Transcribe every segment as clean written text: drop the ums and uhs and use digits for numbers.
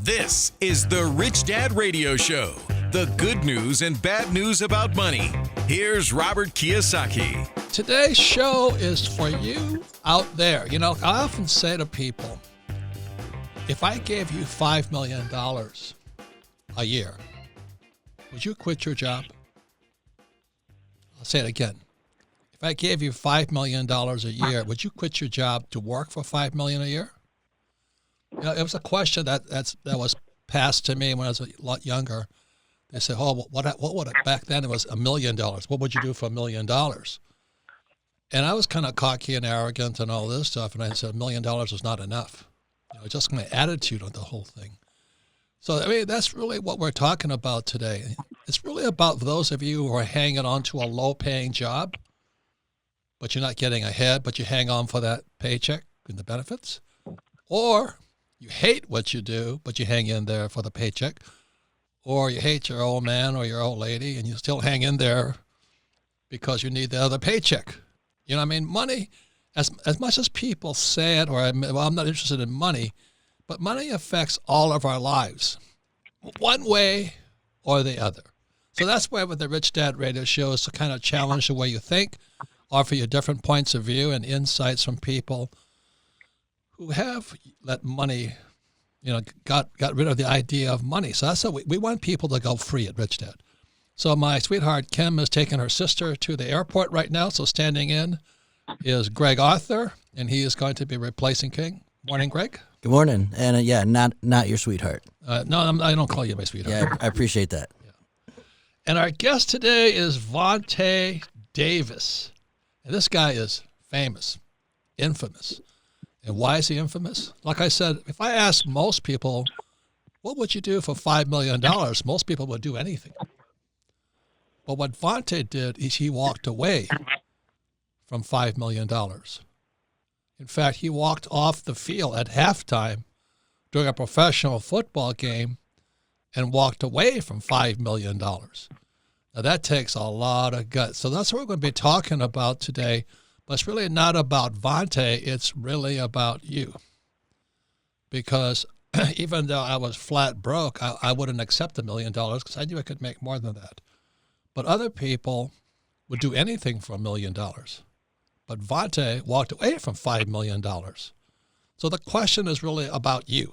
This is the Rich Dad Radio Show. The good news and bad news about money. Here's Robert Kiyosaki. Today's show is for you out there. You know, I often say to people, if I gave you $5 million a year, would you quit your job? I'll say it again. If I gave you $5 million a year, would you quit your job to work for $5 million a year? You know, it was a question that was passed to me when I was a lot younger. They said, "Oh, what would it?" Back then it was $1 million. What would you do for $1 million? And I was kind of cocky and arrogant and all this stuff, and I said $1 million is not enough. You know, just my attitude on the whole thing. So I mean, that's really what we're talking about today. It's really about those of you who are hanging on to a low-paying job, but you're not getting ahead, but you hang on for that paycheck and the benefits, or you hate what you do, but you hang in there for the paycheck, or you hate your old man or your old lady and you still hang in there because you need the other paycheck. You know what I mean? Money, as much as people say it, or I'm not interested in money, but money affects all of our lives, one way or the other. So that's why with the Rich Dad Radio Show is to kind of challenge the way you think, offer you different points of view and insights from people who have let money, you know, got rid of the idea of money. So that's what we want people to go free at Rich Dad. So my sweetheart Kim is taking her sister to the airport right now. So standing in is Greg Arthur, and he is going to be replacing King. Morning, Greg. Good morning. And yeah, not your sweetheart. No, I don't call you my sweetheart. Yeah, I appreciate that. Yeah. And our guest today is Vontae Davis. And this guy is famous, infamous. And why is he infamous? Like I said, if I ask most people, what would you do for $5 million? Most people would do anything. But what Vontae did is he walked away from $5 million. In fact, he walked off the field at halftime during a professional football game and walked away from $5 million. Now, that takes a lot of guts. So that's what we're going to be talking about today. But it's really not about Vontae, it's really about you. Because even though I was flat broke, I wouldn't accept $1 million because I knew I could make more than that. But other people would do anything for $1 million. But Vontae walked away from $5 million. So the question is really about you.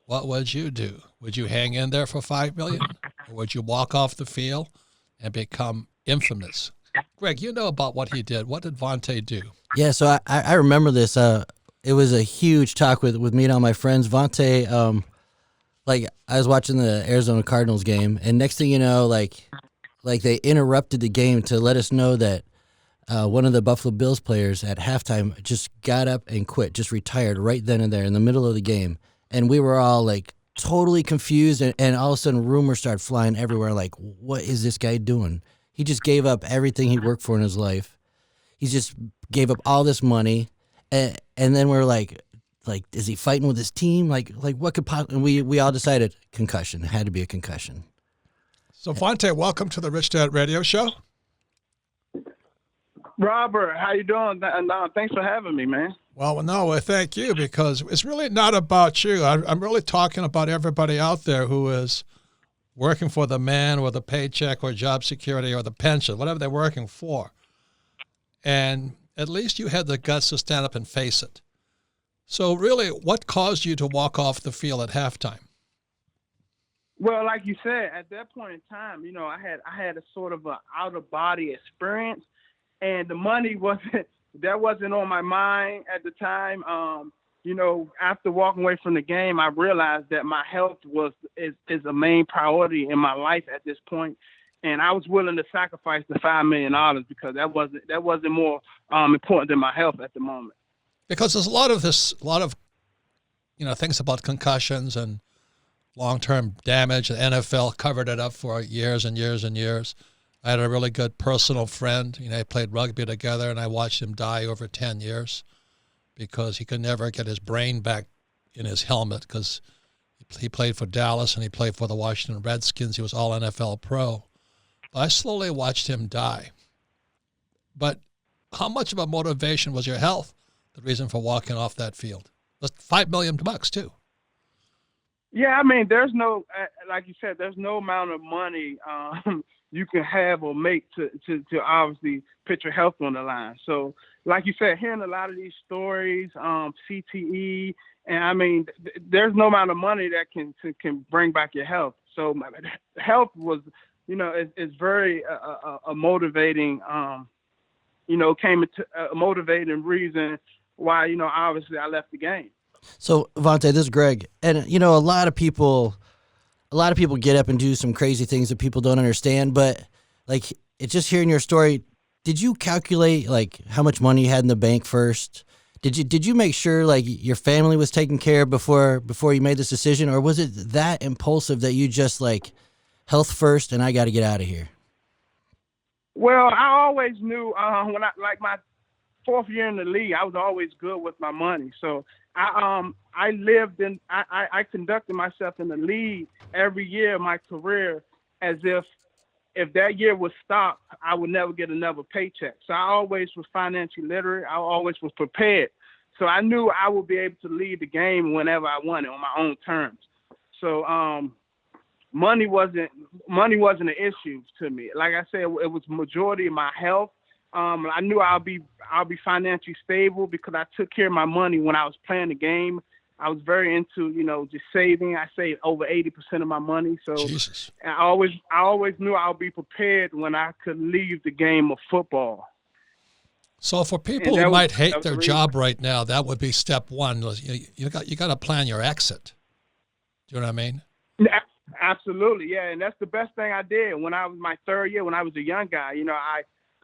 What would you do? Would you hang in there for $5 million? Or would you walk off the field and become infamous? Greg, you know about what he did. What did Vontae do? Yeah, so I remember this. It was a huge talk with me and all my friends. Vontae, like I was watching the Arizona Cardinals game, and next thing you know, like they interrupted the game to let us know that one of the Buffalo Bills players at halftime just got up and quit, just retired right then and there in the middle of the game. And we were all like totally confused, and all of a sudden rumors started flying everywhere like, what is this guy doing? He just gave up everything he worked for in his life. He just gave up all this money, and then we're like, is he fighting with his team? Like what could possibly? We all decided concussion. It had to be a concussion. So Vontae, welcome to the Rich Dad Radio Show. Robert, how you doing? Thanks for having me, man. Well, no, thank you, because it's really not about you. I'm really talking about everybody out there who is working for the man or the paycheck or job security or the pension, whatever they're working for. And at least you had the guts to stand up and face it. So really, what caused you to walk off the field at halftime? Well, like you said, at that point in time, you know, I had a sort of a out of body experience, and the money wasn't on my mind at the time. You know, after walking away from the game, I realized that my health is a main priority in my life at this point, and I was willing to sacrifice the $5 million because that wasn't more important than my health at the moment. Because there's a lot of you know, things about concussions and long-term damage. The NFL covered it up for years and years and years. I had a really good personal friend. You know, I played rugby together, and I watched him die over 10 years. Because he could never get his brain back in his helmet, because he played for Dallas and he played for the Washington Redskins. He was all NFL pro. But I slowly watched him die. But how much of a motivation was your health the reason for walking off that field? That's $5 million too. Yeah, I mean, there's no, like you said, there's no amount of money you can have or make to obviously put your health on the line. So, like you said, hearing a lot of these stories, CTE, and I mean, there's no amount of money that can bring back your health. So, health was, is very a motivating, came into a motivating reason why, obviously I left the game. So, Vontae, this is Greg, and a lot of people get up and do some crazy things that people don't understand. But like, it's just hearing your story. Did you calculate like how much money you had in the bank first? Did you make sure like your family was taken care of before you made this decision, or was it that impulsive that you just like health first and I got to get out of here? Well, I always knew when I like my fourth year in the league, I was always good with my money. So I conducted myself in the league every year of my career as if that year would stop, I would never get another paycheck. So I always was financially literate. I always was prepared. So I knew I would be able to lead the game whenever I wanted on my own terms. So money wasn't an issue to me. Like I said, it was majority of my health. I knew I'll be financially stable because I took care of my money when I was playing the game. I was very into, just saving. I saved over 80% of my money. So Jesus. I always knew I'll be prepared when I could leave the game of football. So for people who might hate their job right now, that would be step one. You got to plan your exit. Do you know what I mean? Yeah, absolutely, yeah. And that's the best thing I did when I was my third year. When I was a young guy,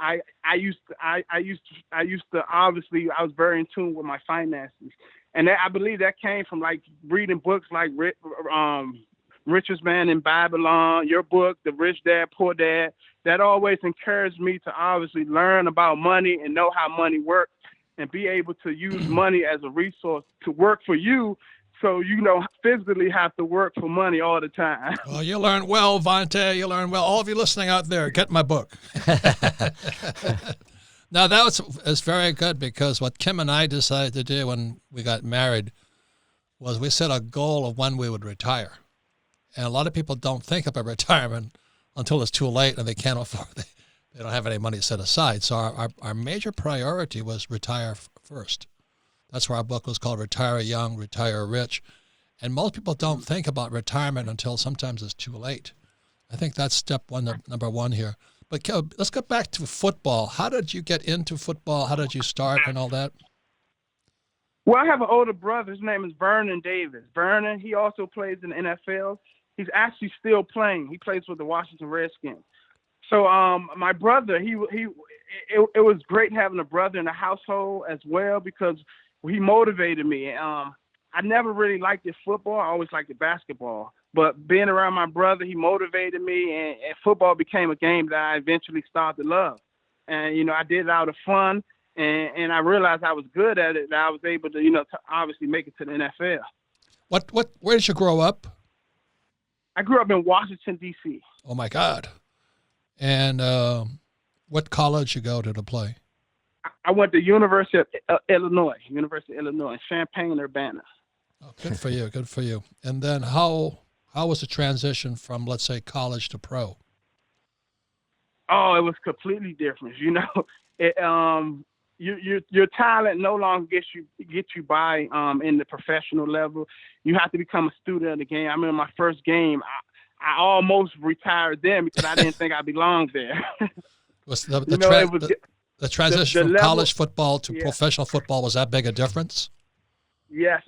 I used to obviously I was very in tune with my finances, and I believe that came from like reading books like Richest Man in Babylon, your book, The Rich Dad Poor Dad. That always encouraged me to obviously learn about money and know how money works and be able to use money as a resource to work for you. So you don't physically have to work for money all the time. Well, you learn well, Vontae. You learn well. All of you listening out there, get my book. Now, it's very good because what Kim and I decided to do when we got married was we set a goal of when we would retire. And a lot of people don't think about retirement until it's too late and they can't afford it. They don't have any money set aside. So our major priority was retire first. That's why our book was called Retire Young, Retire Rich. And most people don't think about retirement until sometimes it's too late. I think that's step one, number one here. But let's get back to football. How did you get into football? How did you start and all that? Well, I have an older brother. His name is Vontae Davis. Vernon, he also plays in the NFL. He's actually still playing. He plays for the Washington Redskins. So my brother, it was great having a brother in the household as well because he motivated me. I never really liked the football. I always liked the basketball. But being around my brother, he motivated me, and football became a game that I eventually started to love. And, I did it out of fun, and I realized I was good at it, that I was able to, to obviously make it to the NFL. Where did you grow up? I grew up in Washington, D.C. Oh, my God. And what college you go to play? I went to University of Illinois in Champaign, Urbana. Oh, good for you. Good for you. And then how was the transition from, let's say, college to pro? Oh, it was completely different. Your talent no longer gets you by in the professional level. You have to become a student of the game. I remember my first game, I almost retired then because I didn't think I belonged there. Was the transition from college football to professional football, was that big a difference? Yes,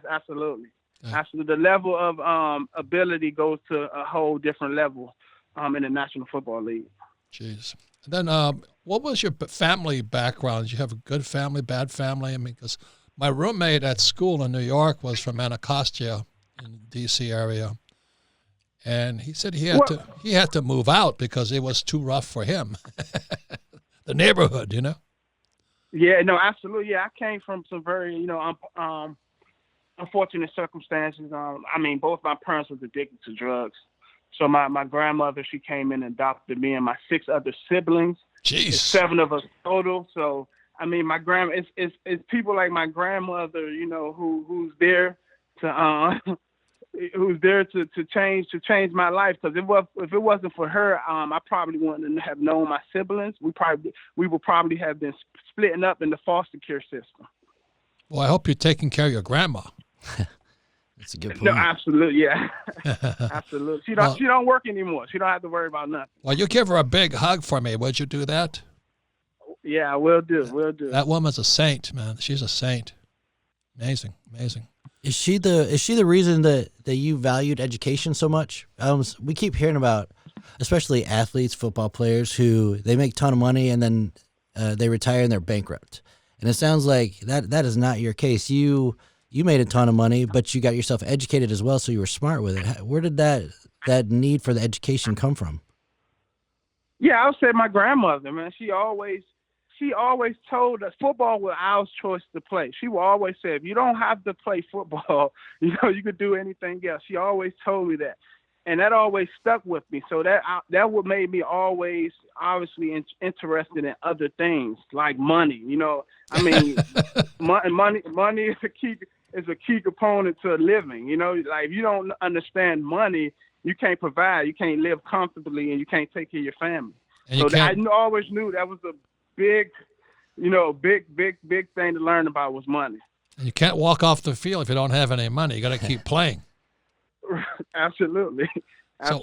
absolutely. Yeah. Absolutely. The level of ability goes to a whole different level in the National Football League. Jeez. And then what was your family background? Did you have a good family, bad family? I mean, because my roommate at school in New York was from Anacostia in the D.C. area. And he said he had to move out because it was too rough for him. The neighborhood, Yeah, no, absolutely. Yeah, I came from some very, unfortunate circumstances. Both my parents was addicted to drugs. So my grandmother, she came in and adopted me and my 6 other siblings. Jeez. It's 7 of us total. So, my grandma, it's people like my grandmother, who's there to who's there to change my life. Because if it wasn't for her, I probably wouldn't have known my siblings. We would probably have been splitting up in the foster care system. Well, I hope you're taking care of your grandma. That's a good point. No, absolutely, yeah, absolutely. She don't work anymore. She don't have to worry about nothing. Well, you give her a big hug for me. Would you do that? Yeah, will do. That woman's a saint, man. She's a saint. Amazing. Is she the reason that you valued education so much? We keep hearing about, especially athletes, football players, who they make a ton of money and then they retire and they're bankrupt. And it sounds like that is not your case. You made a ton of money, but you got yourself educated as well, so you were smart with it. Where did that need for the education come from? Yeah, I would say my grandmother, man. She always told us football was our choice to play. She would always say, if you don't have to play football, you could do anything else. She always told me that. And that always stuck with me. So that would made me always obviously interested in other things like money. I mean, money is a key component to living. Like if you don't understand money, you can't provide, you can't live comfortably, and you can't take care of your family. So I always knew that was a big thing to learn about was money. And you can't walk off the field if you don't have any money. You got to keep playing. Absolutely. So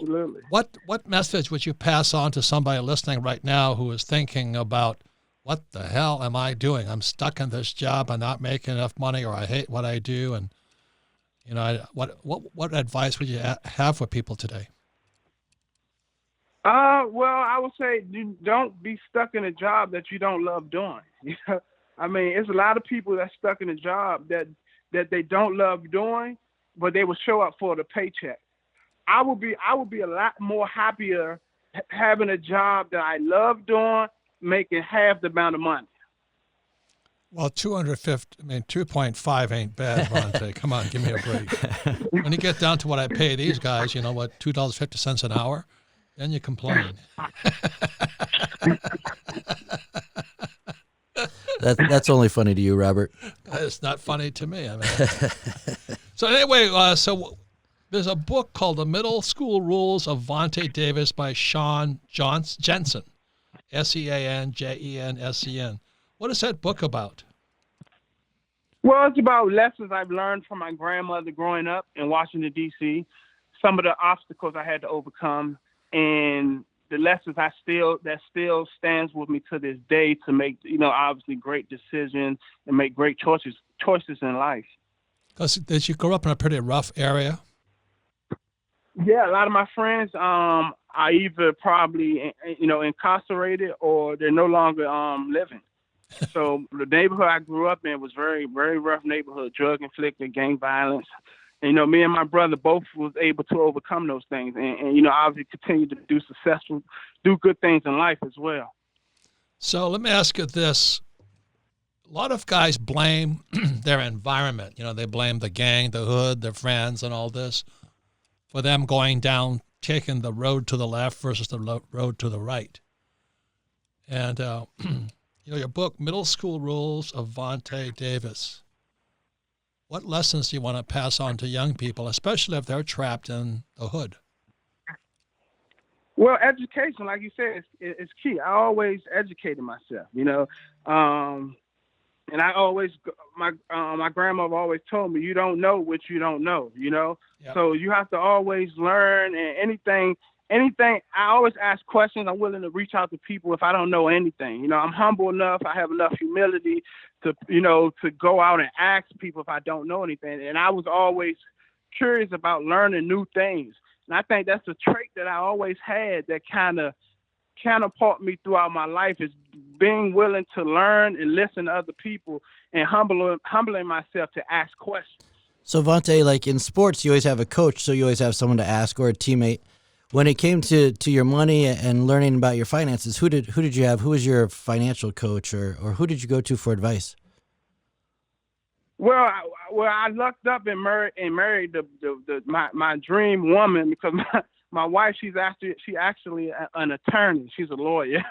what message would you pass on to somebody listening right now who is thinking about, what the hell am I doing? I'm stuck in this job. I'm not making enough money, or I hate what I do. And what advice would you have for people today? Well, I would say don't be stuck in a job that you don't love doing. I mean, it's a lot of people that's stuck in a job that they don't love doing, but they will show up for the paycheck. I would be a lot more happier having a job that I love doing, making half the amount of money. Well, 2.5 ain't bad, Vontae. Come on, give me a break. When you get down to what I pay these guys, $2.50 an hour, then you complain. That's only funny to you, Robert. It's not funny to me. I mean. So anyway, so there's a book called The Middle School Rules of Vontae Davis by Sean Jensen, SeanJensen. What is that book about? Well, it's about lessons I've learned from my grandmother growing up in Washington, D.C., some of the obstacles I had to overcome, and the lessons that still stands with me to this day to make, obviously great decisions and make great choices in life. Because did you grow up in a pretty rough area? Yeah, a lot of my friends are either probably, incarcerated, or they're no longer living. So the neighborhood I grew up in was very, very rough neighborhood, drug inflicted, gang violence. And, me and my brother both was able to overcome those things and obviously continue to do good things in life as well. So let me ask you this. A lot of guys blame their environment. They blame the gang, the hood, their friends, and all this for them going down, taking the road to the left versus the road to the right. And, your book, Middle School Rules of Vontae Davis. What lessons do you want to pass on to young people, especially if they're trapped in the hood? Well, education, like you said, is key. I always educated myself, and I always, my grandmother always told me, you don't know what you don't know, Yep. So you have to always learn, and anything, I always ask questions. I'm willing to reach out to people if I don't know anything. I'm humble enough. I have enough humility to go out and ask people if I don't know anything. And I was always curious about learning new things. And I think that's a trait that I always had that kind of taught me throughout my life, is being willing to learn and listen to other people and humbling myself to ask questions. So Vontae, like in sports, you always have a coach, so you always have someone to ask, or a teammate. When it came to your money and learning about your finances, who did you have? Who was your financial coach, or who did you go to for advice? Well, I lucked up and married my dream woman, because my wife, she's actually an attorney. She's a lawyer.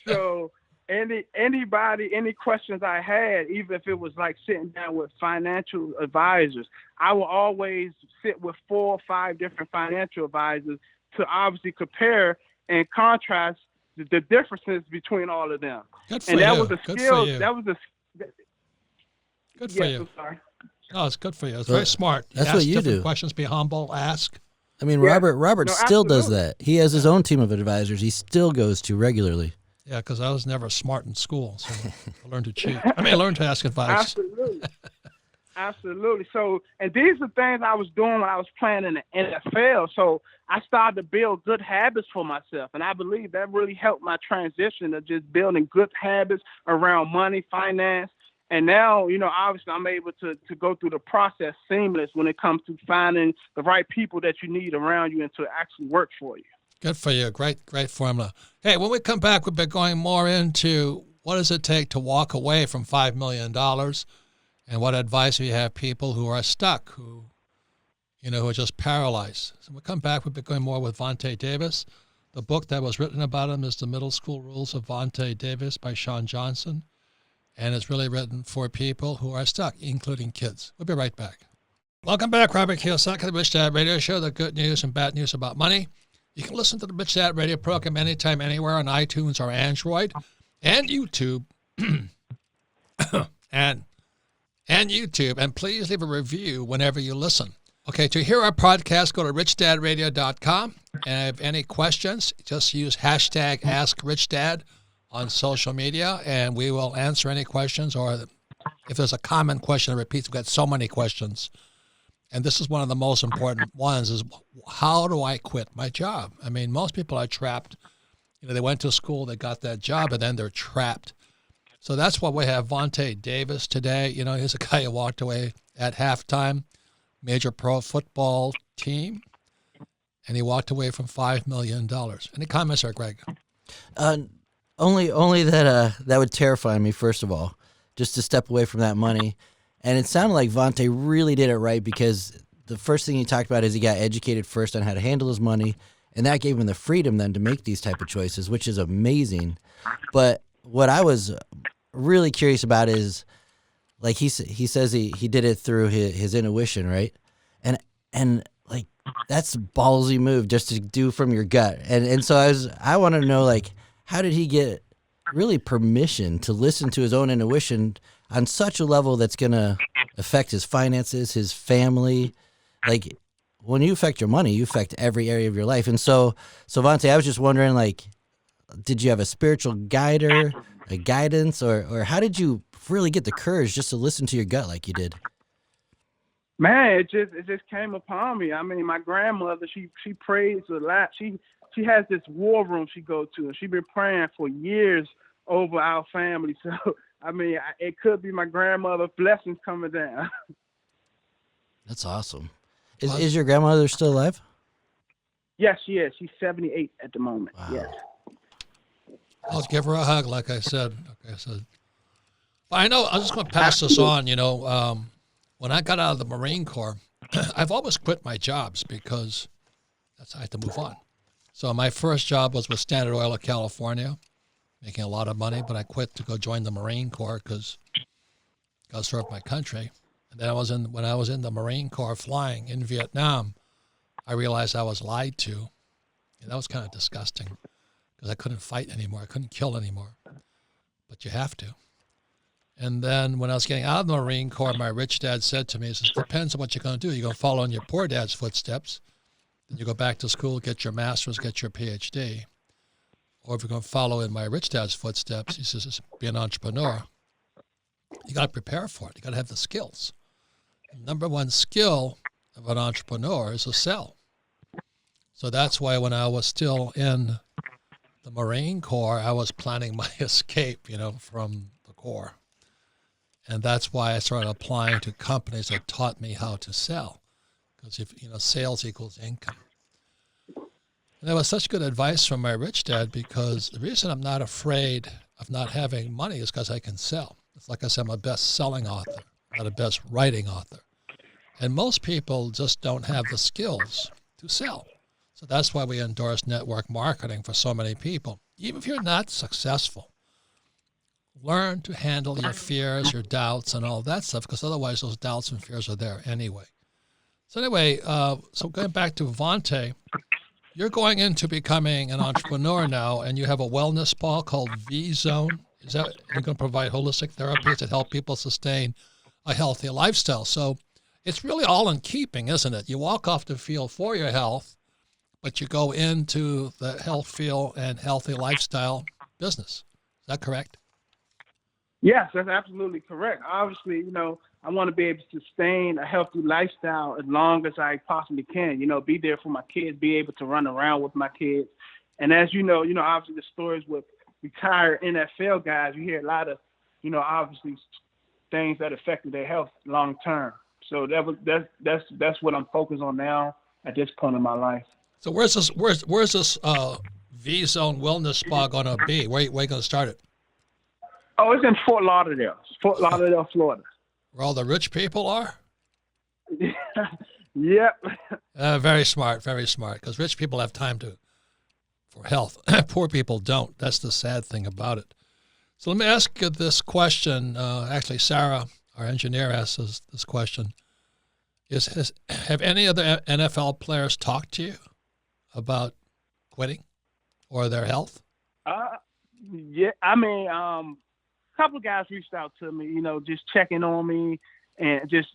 So any questions I had, even if it was like sitting down with financial advisors, I will always sit with 4 or 5 different financial advisors to obviously compare and contrast the differences between all of them. Good for and that you. was a Good skill. for you. That was a Good for yes, you. I'm sorry. No, it's good for you. It's Well, very smart. that's Ask what you different do. questions, be humble, ask. I mean, Yeah. Robert No, still does absolutely. that. He has his own team of advisors. He still goes to regularly. Yeah, because I was never smart in school, so I learned to cheat. I learned to ask advice. Absolutely. Absolutely. So, and these are things I was doing when I was playing in the NFL. So I started to build good habits for myself. And I believe that really helped my transition of just building good habits around money, finance. And now, obviously I'm able to go through the process seamless when it comes to finding the right people that you need around you and to actually work for you. Good for you. Great formula. Hey, when we come back, we'll be going more into what does it take to walk away from $5 million and what advice we have people who are stuck, who are just paralyzed. So we'll come back, we'll be going more with Vontae Davis. The book that was written about him is The Middle School Rules of Vontae Davis by Sean Johnson. And it's really written for people who are stuck, including kids. We'll be right back. Welcome back, Robert Kiyosaki, the Rich Dad Radio Show, the good news and bad news about money. You can listen to the Rich Dad Radio program anytime, anywhere on iTunes or Android and YouTube. and YouTube. And please leave a review whenever you listen. Okay, to hear our podcast, go to richdadradio.com. And if any questions, just use hashtag AskRichDad on social media, and we will answer any questions, or if there's a common question that repeats, we've got so many questions. And this is one of the most important ones, is how do I quit my job? I mean, most people are trapped. They went to school, they got that job, and then they're trapped. So that's why we have Vontae Davis today. He's a guy who walked away at halftime, major pro football team, and he walked away from $5 million. Any comments there, Greg? Only that that would terrify me, first of all, just to step away from that money. And it sounded like Vontae really did it right, because the first thing he talked about is he got educated first on how to handle his money, and that gave him the freedom then to make these type of choices, which is amazing. But what I was really curious about is, like he says he did it through his intuition, right? And like, that's a ballsy move just to do from your gut. And so I want to know, like, how did he get really permission to listen to his own intuition on such a level that's going to affect his finances, his family? Like, when you affect your money, you affect every area of your life. And so Vontae, I was just wondering, like, did you have a spiritual guidance, or how did you really get the courage just to listen to your gut like you did? Man, it just came upon me. I mean, my grandmother, she prays a lot. She has this war room she goes to, and she's been praying for years over our family. So, I mean, it could be my grandmother's blessings coming down. That's awesome. Is your grandmother still alive? Yes, she is. She's 78 at the moment. Wow. Yes. I'll give her a hug, like I said. But I know, I'm just going to pass this on. When I got out of the Marine Corps, I've always quit my jobs because I had to move on. So my first job was with Standard Oil of California, making a lot of money, but I quit to go join the Marine Corps because I got to serve my country. And then when I was in the Marine Corps flying in Vietnam, I realized I was lied to. And that was kind of disgusting because I couldn't fight anymore. I couldn't kill anymore. But you have to. And then when I was getting out of the Marine Corps, my rich dad said to me, he says, depends on what you're going to do. You're going to follow in your poor dad's footsteps. Then you go back to school, get your master's, get your PhD. Or if you're going to follow in my rich dad's footsteps, he says, be an entrepreneur. You got to prepare for it. You got to have the skills. The number one skill of an entrepreneur is to sell. So that's why when I was still in the Marine Corps, I was planning my escape, from the Corps. And that's why I started applying to companies that taught me how to sell. Because sales equals income. And that was such good advice from my rich dad, because the reason I'm not afraid of not having money is because I can sell. It's like I said, I'm a best-selling author, not a best writing author. And most people just don't have the skills to sell. So that's why we endorse network marketing for so many people. Even if you're not successful, learn to handle your fears, your doubts, and all that stuff, because otherwise those doubts and fears are there anyway. So anyway, so going back to Vontae, you're going into becoming an entrepreneur now, and you have a wellness spa called V-Zone. Is that you're going to provide holistic therapies that help people sustain a healthy lifestyle? So it's really all in keeping, isn't it? You walk off the field for your health, but you go into the health field and healthy lifestyle business. Is that correct? Yes, that's absolutely correct. Obviously, I want to be able to sustain a healthy lifestyle as long as I possibly can. Be there for my kids, be able to run around with my kids. And as obviously the stories with retired NFL guys, you hear a lot of, obviously things that affected their health long term. So that's what I'm focused on now at this point in my life. So where's this V-Zone Wellness Spa going to be? Where are you going to start it? Oh, it's in Fort Lauderdale, Florida. Where all the rich people are? Yep. Very smart, because rich people have time for health. Poor people don't. That's the sad thing about it. So let me ask you this question. Actually, Sarah, our engineer, asked us this question. Have any other NFL players talked to you about quitting or their health? Yeah, I mean, a couple of guys reached out to me, just checking on me and just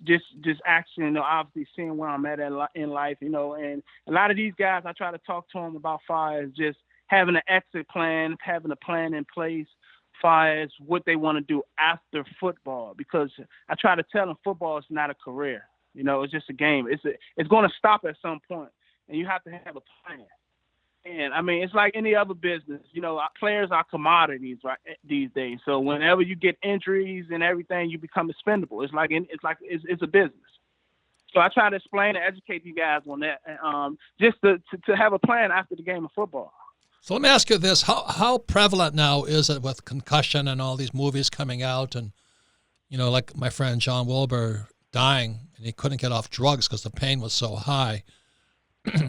asking, obviously seeing where I'm at in life, and a lot of these guys, I try to talk to them about far as just having an exit plan, having a plan in place, far as what they want to do after football, because I try to tell them football is not a career. It's just a game. It's going to stop at some point, and you have to have a plan. And I mean, it's like any other business. Players are commodities right these days. So whenever you get injuries and everything, you become expendable. It's a business. So I try to explain and educate you guys on that, just to have a plan after the game of football. So let me ask you this: how prevalent now is it with concussion and all these movies coming out, and like my friend John Wilbur dying, and he couldn't get off drugs because the pain was so high.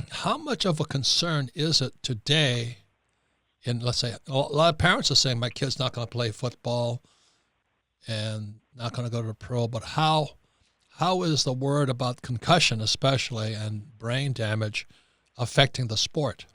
How much of a concern is it today in, let's say, a lot of parents are saying my kid's not going to play football and not going to go to the pro, but how is the word about concussion especially and brain damage affecting the sport?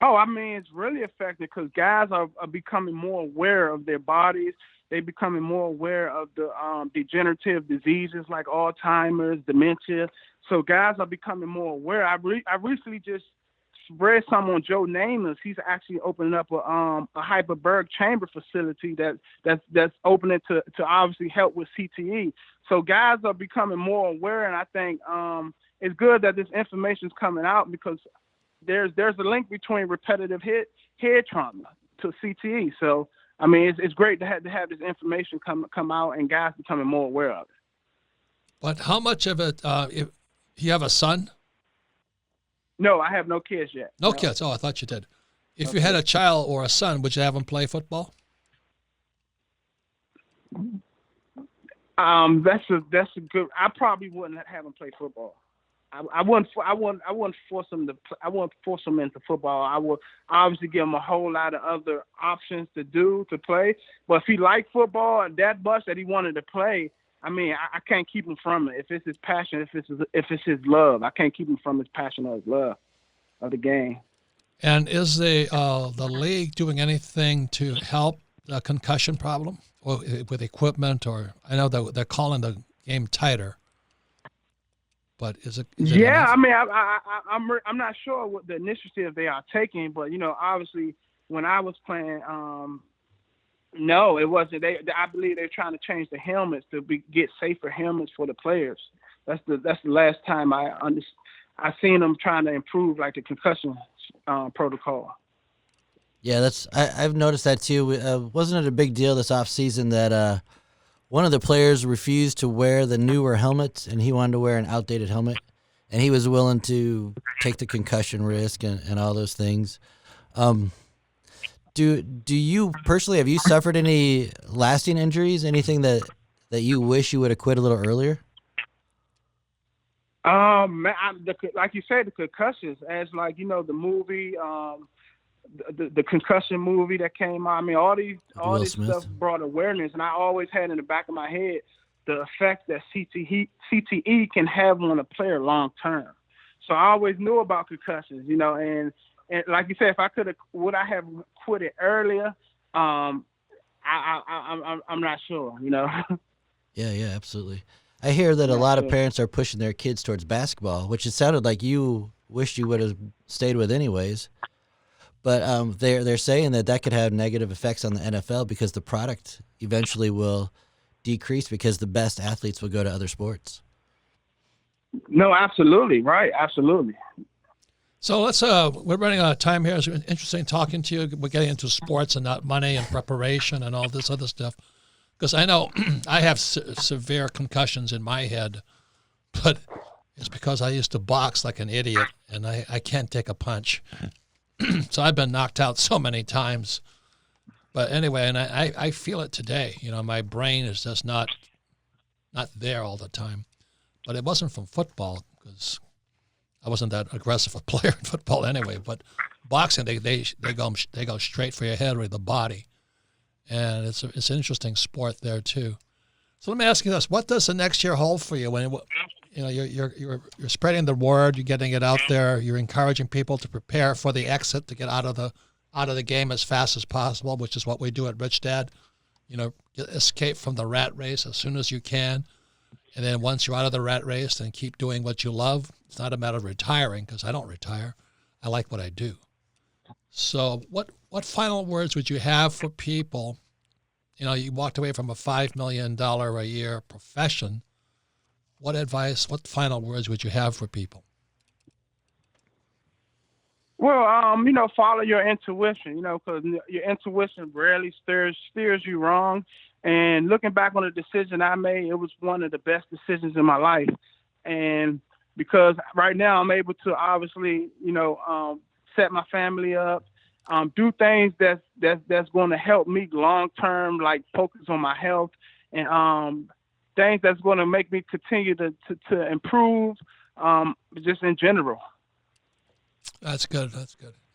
Oh, I mean, it's really affected because guys are becoming more aware of their bodies. They're becoming more aware of the degenerative diseases like Alzheimer's, dementia. So guys are becoming more aware. I recently just read something on Joe Namath. He's actually opening up a hyperbaric chamber facility that's opening to obviously help with CTE. So guys are becoming more aware, and I think it's good that this information is coming out because there's a link between repetitive head trauma to CTE. So I mean, it's great to have this information come out and guys becoming more aware of it. But how much of it? If you have a son? No, I have no kids yet. No kids. Oh, I thought you did. If you had a child or a son, would you have him play football? That's a good. I probably wouldn't have him play football. I wouldn't force him to. I wouldn't force him into football. I would obviously give him a whole lot of other options to play. But if he liked football that much that he wanted to play, I mean, I can't keep him from it. If it's his passion, if it's his love, I can't keep him from his passion or his love of the game. And is the league doing anything to help the concussion problem, or with equipment? Or I know they're calling the game tighter. But is it yeah, enough? I mean, I'm not sure what the initiative they are taking, but obviously when I was playing, no, it wasn't. I believe they're trying to change the helmets to get safer helmets for the players. That's the last time I seen them trying to improve like the concussion protocol. Yeah, I've noticed that too. Wasn't it a big deal this off season that one of the players refused to wear the newer helmets, and he wanted to wear an outdated helmet, and he was willing to take the concussion risk and all those things. Do you personally, have you suffered any lasting injuries? Anything that you wish you would have quit a little earlier? Like you said, the concussions, as like the movie the concussion movie that came out. I mean, all Will this Smith. stuff brought awareness, and I always had in the back of my head the effect that CTE can have on a player long term. So I always knew about concussions, and like you said, if would I have quit it earlier? I'm not sure, Yeah, absolutely. I hear that a Yeah, lot of sure. parents are pushing their kids towards basketball, which it sounded like you wished you would have stayed with anyways. But they're saying that could have negative effects on the NFL because the product eventually will decrease because the best athletes will go to other sports. No, absolutely, right, absolutely. So we're running out of time here. It's interesting talking to you. We're getting into sports and not money and preparation and all this other stuff. Because I know I have severe concussions in my head, but it's because I used to box like an idiot and I can't take a punch. So I've been knocked out so many times. But anyway, and I feel it today. My brain is just not there all the time. But it wasn't from football because I wasn't that aggressive a player in football anyway. But boxing, they go straight for your head or the body, and it's an interesting sport there too. So let me ask you this: what does the next year hold for you? When you're spreading the word, you're getting it out there, you're encouraging people to prepare for the exit to get out of the game as fast as possible, which is what we do at Rich Dad. Escape from the rat race as soon as you can. And then once you're out of the rat race, then keep doing what you love. It's not a matter of retiring, because I don't retire. I like what I do. So what final words would you have for people? You walked away from a $5 million a year profession. What final words would you have for people? Well, follow your intuition, because your intuition rarely steers you wrong. And looking back on the decision I made, it was one of the best decisions in my life. And because right now I'm able to obviously, set my family up, do things that's going to help me long term, like focus on my health and things that's going to make me continue to improve, just in general. That's good.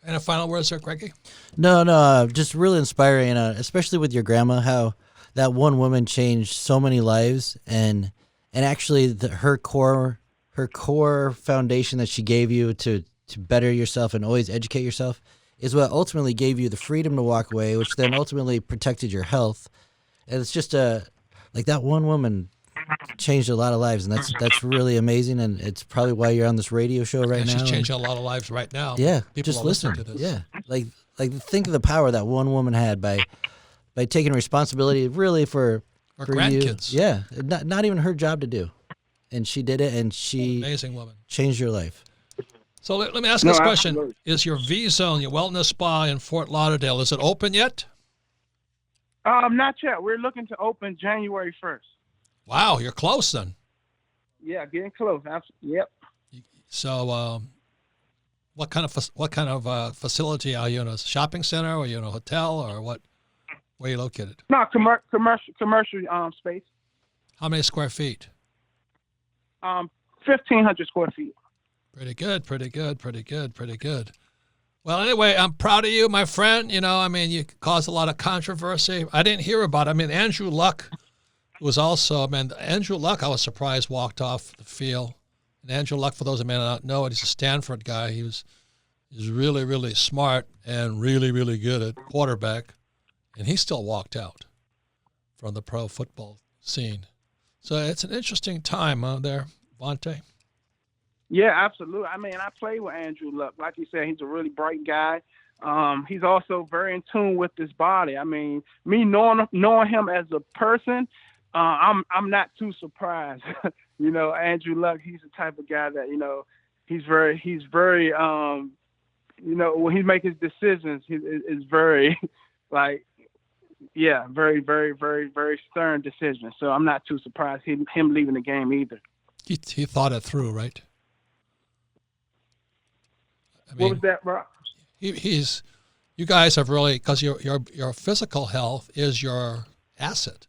And a final word, sir, Greggy? No, just really inspiring, especially with your grandma, how that one woman changed so many lives, and actually her core foundation that she gave you to better yourself and always educate yourself is what ultimately gave you the freedom to walk away, which then ultimately protected your health. And it's just like that one woman changed a lot of lives, and that's really amazing. And it's probably why you're on this radio show right now. She's changing a lot of lives right now. Yeah, people just are listening listen to this. Yeah, like think of the power that one woman had by taking responsibility really for grandkids. You. Yeah, not even her job to do, and she did it, and she amazing woman changed your life. So let me ask this question: absolutely. Is your V-Zone, your wellness spa in Fort Lauderdale, is it open yet? Not yet. We're looking to open January 1st. Wow, you're close then. Yeah, getting close. Yep. So, what kind of facility are you in? A shopping center, or are you in a hotel, or what? Where are you located? No, commercial space. How many square feet? 1,500 square feet. Pretty good. Well, anyway, I'm proud of you, my friend. You caused a lot of controversy. I didn't hear about it. Andrew Luck was also, Andrew Luck, I was surprised, walked off the field. And Andrew Luck, for those that may not know it, he's a Stanford guy. He's really, really smart and really, really good at quarterback. And he still walked out from the pro football scene. So it's an interesting time there, Vontae. Yeah, absolutely. I played with Andrew Luck. Like you said, he's a really bright guy. He's also very in tune with his body. Me knowing him as a person, I'm not too surprised. Andrew Luck, he's the type of guy that, he's very when he makes his decisions, he is very very, very, very, very stern decision. So I'm not too surprised him leaving the game either. He thought it through, right? What was that, Rob? You guys have really, because your physical health is your asset.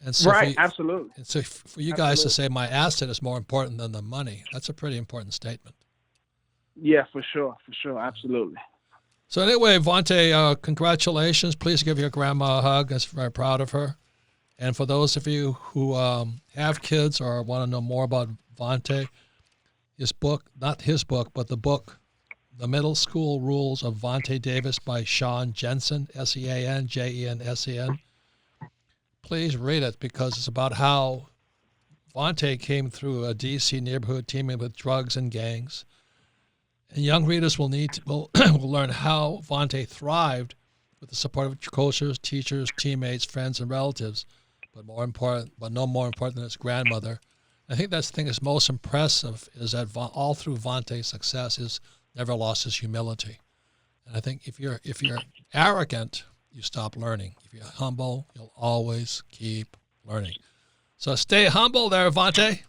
And so right, absolutely. And so for you guys to say my asset is more important than the money, that's a pretty important statement. Yeah, for sure, absolutely. So anyway, Vontae, congratulations. Please give your grandma a hug. I'm very proud of her. And for those of you who have kids or want to know more about Vontae, his book, not his book, but the book, The Middle School Rules of Vontae Davis by Sean Jensen, Sean Jensen. Please read it because it's about how Vontae came through a D.C. neighborhood teeming with drugs and gangs. And young readers will will learn how Vontae thrived with the support of coaches, teachers, teammates, friends, and relatives, but no more important than his grandmother. I think that's the thing that's most impressive is that all through Vontae's success is never lost his humility. And I think if you're arrogant, you stop learning. If you're humble, you'll always keep learning. So stay humble there, Vontae.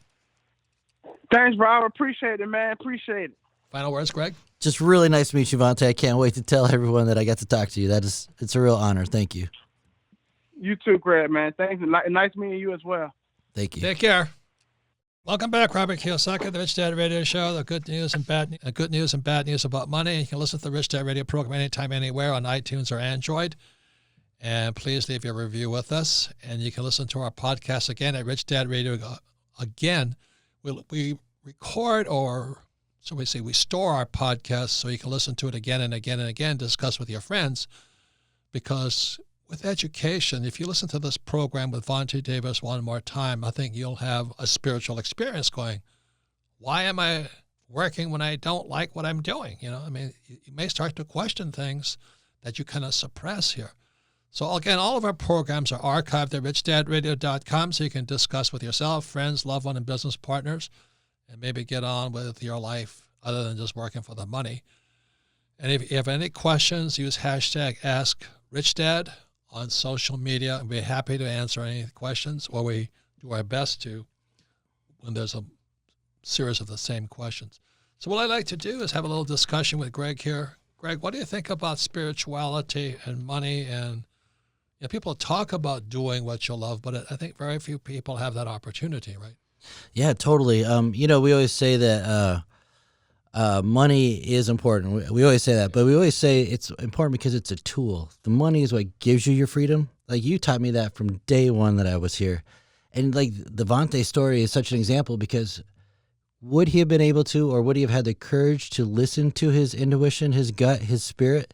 Thanks, Rob. Appreciate it, man. Appreciate it. Final words, Greg? Just really nice to meet you, Vontae. I can't wait to tell everyone that I got to talk to you. It's a real honor. Thank you. You too, Greg, man. Thanks. Nice meeting you as well. Thank you. Take care. Welcome back, Robert Kiyosaki, the Rich Dad Radio Show, the good news and bad news about money. You can listen to the Rich Dad Radio program anytime, anywhere on iTunes or Android. And please leave your review with us. And you can listen to our podcast again at Rich Dad Radio. Again, we record we store our podcast so you can listen to it again and again and again, discuss with your friends. Because with education, if you listen to this program with Vontae Davis one more time, I think you'll have a spiritual experience going, why am I working when I don't like what I'm doing? You may start to question things that you kind of suppress here. So again, all of our programs are archived at richdadradio.com so you can discuss with yourself, friends, loved one, and business partners, and maybe get on with your life other than just working for the money. And if you have any questions, use hashtag AskRichDad on social media, and we're happy to answer any questions, or we do our best to when there's a series of the same questions. So what I like to do is have a little discussion with Greg here. Greg, what do you think about spirituality and money? And people talk about doing what you love, but I think very few people have that opportunity, right? Yeah, totally. We always say that money is important. We always say that, but we always say it's important because it's a tool. The money is what gives you your freedom. Like you taught me that from day one that I was here. And like the Vontae story is such an example because would he have been able to, or would he have had the courage to listen to his intuition, his gut, his spirit,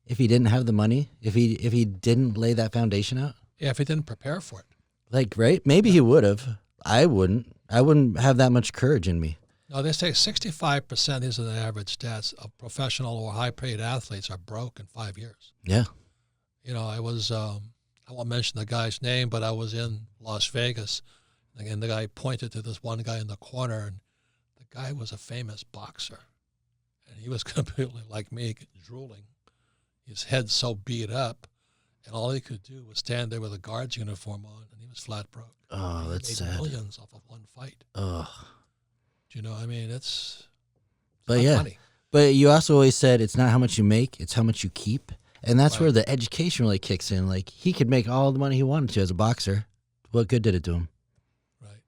if he didn't have the money, if he didn't lay that foundation out? Yeah, if he didn't prepare for it. Like, right? Maybe he would have. I wouldn't have that much courage in me. No, they say 65%, these are the average stats, of professional or high-paid athletes are broke in 5 years. Yeah. I was, I won't mention the guy's name, but I was in Las Vegas, and the guy pointed to this one guy in the corner, and the guy was a famous boxer. And he was completely like me, drooling. His head so beat up, and all he could do was stand there with a guard's uniform on, and he was flat broke. Oh, he that's made sad. Millions off of one fight. Oh. Do you know? I mean, it's but yeah. funny. But you also always said it's not how much you make, it's how much you keep. And that's Right. where the education really kicks in. Like, he could make all the money he wanted to as a boxer. What good did it do him? Right.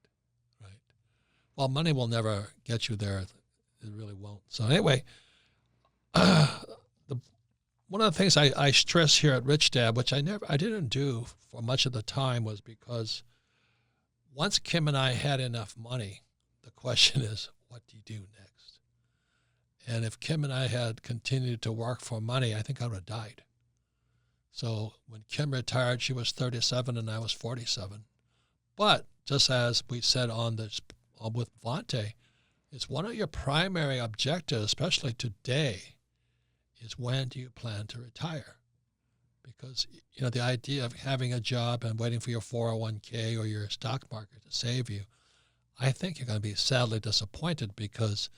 Well, money will never get you there. It really won't. So anyway, one of the things I stress here at Rich Dad, which I didn't do for much of the time, was because once Kim and I had enough money, the question is, what do you do next? And if Kim and I had continued to work for money, I think I would have died. So when Kim retired, she was 37 and I was 47. But just as we said on this with Vontae, it's one of your primary objectives, especially today, is when do you plan to retire? Because, the idea of having a job and waiting for your 401k or your stock market to save you, I think you're going to be sadly disappointed because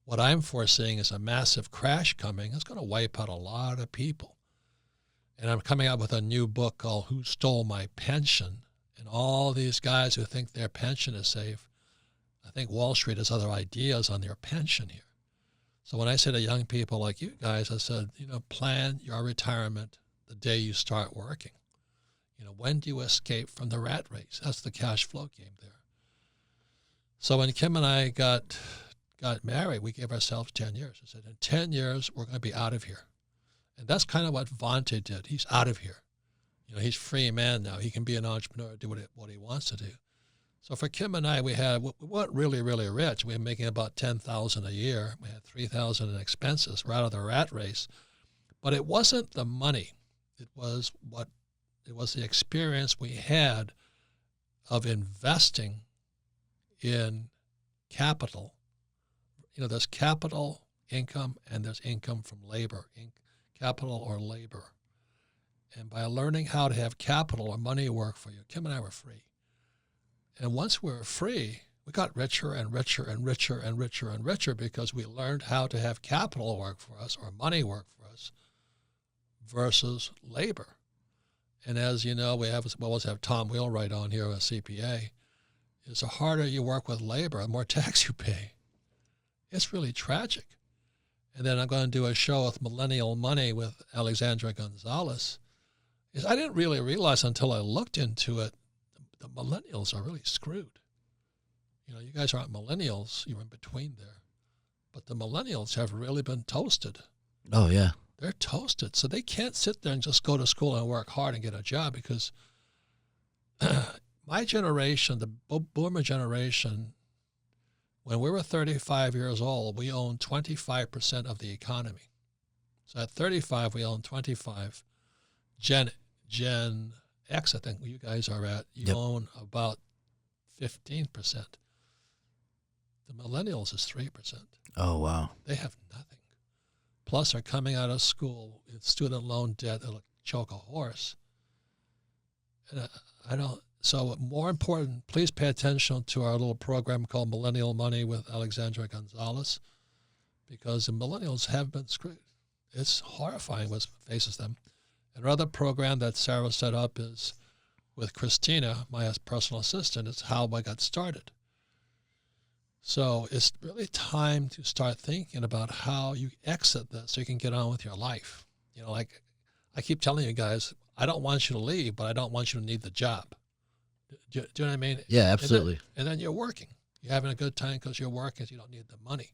what I'm foreseeing is a massive crash coming. It's going to wipe out a lot of people. And I'm coming out with a new book called Who Stole My Pension? And all these guys who think their pension is safe, I think Wall Street has other ideas on their pension here. So when I say to young people like you guys, I said, plan your retirement the day you start working. When do you escape from the rat race? That's the cash flow game there. So when Kim and I got married, we gave ourselves 10 years. I said, in 10 years, we're going to be out of here. And that's kind of what Vontae did. He's out of here. You know, he's free man now. He can be an entrepreneur, do what he wants to do. So for Kim and I, we weren't really, really rich. We were making about $10,000 a year. We had $3,000 in expenses. We're out of the rat race. But it wasn't the money. It was the experience we had of investing in capital. You know, there's capital income and there's income from labor, capital or labor. And by learning how to have capital or money work for you, Kim and I were free. And once we were free, we got richer and richer and richer and richer and richer because we learned how to have capital work for us or money work for us versus labor. And as you know, we always have Tom Wheelwright on here, a CPA. Is the harder you work with labor, the more tax you pay. It's really tragic. And then I'm going to do a show with Millennial Money with Alexandra Gonzalez. I didn't really realize until I looked into it, the millennials are really screwed. You know, you guys aren't millennials, you're in between there. But the millennials have really been toasted. Oh, yeah. They're toasted. So they can't sit there and just go to school and work hard and get a job because my generation, the boomer generation, when we were 35 years old, we owned 25% of the economy. So at 35, we owned 25. Gen X, I think you guys are at, you own about 15%. The millennials is 3%. Oh, wow. They have nothing. Plus, they're coming out of school with student loan debt that'll choke a horse. And so more important, please pay attention to our little program called Millennial Money with Alexandra Gonzalez, because the millennials have been screwed. It's horrifying what faces them. Another program that Sarah set up is with Christina, my personal assistant, is how I got started. So it's really time to start thinking about how you exit this so you can get on with your life. You know, like I keep telling you guys, I don't want you to leave, but I don't want you to need the job. Do you know what I mean? Yeah, absolutely. And then you're working. You're having a good time because you're working, so you don't need the money.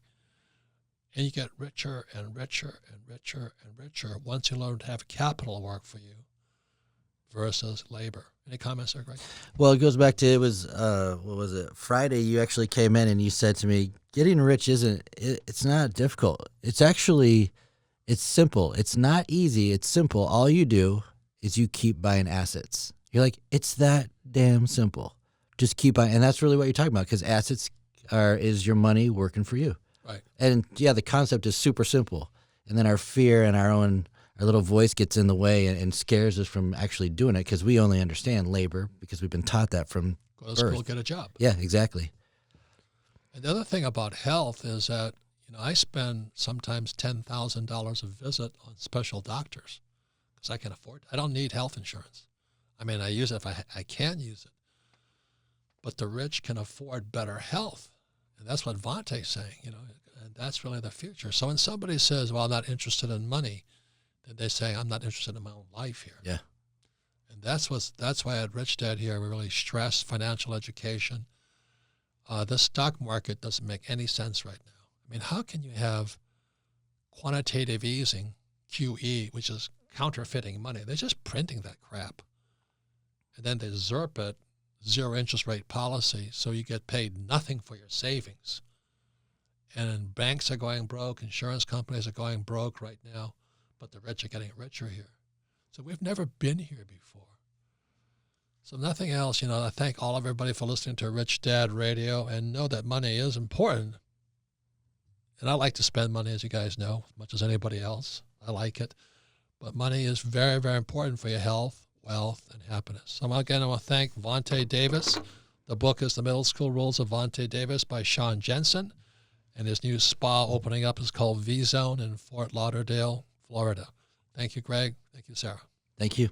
And you get richer and richer and richer and richer once you learn to have capital work for you versus labor. Any comments there, Greg? Well, it goes back to, it was, what was it? Friday, you actually came in and you said to me, getting rich it's not difficult. It's actually, it's simple. It's not easy. It's simple. All you do is you keep buying assets. You're like, it's that damn simple. Just keep buying. And that's really what you're talking about, because assets is your money working for you. Right. And yeah, the concept is super simple. And then our fear and our little voice gets in the way and scares us from actually doing it, because we only understand labor because we've been taught that from go to birth. School, get a job. Yeah, exactly. And the other thing about health is that, you know, I spend sometimes $10,000 a visit on special doctors because I can afford it. I don't need health insurance. I mean, I use it if I can use it. But the rich can afford better health. And that's what Vontae's saying, you know, and that's really the future. So when somebody says, well, I'm not interested in money, then they say, I'm not interested in my own life here. Yeah. And that's why at Rich Dad here, we really stress financial education. The stock market doesn't make any sense right now. I mean, how can you have quantitative easing, QE, which is counterfeiting money? They're just printing that crap. And then they ZERP it, zero interest rate policy, so you get paid nothing for your savings. And banks are going broke, insurance companies are going broke right now, but the rich are getting richer here. So we've never been here before. So nothing else, you know, I thank everybody for listening to Rich Dad Radio, and know that money is important. And I like to spend money, as you guys know, as much as anybody else. I like it. But money is very, very important for your health, wealth, and happiness. So again, I want to thank Vontae Davis. The book is The Middle School Rules of Vontae Davis by Sean Jensen. And his new spa opening up is called V-Zone in Fort Lauderdale, Florida. Thank you, Greg. Thank you, Sarah. Thank you.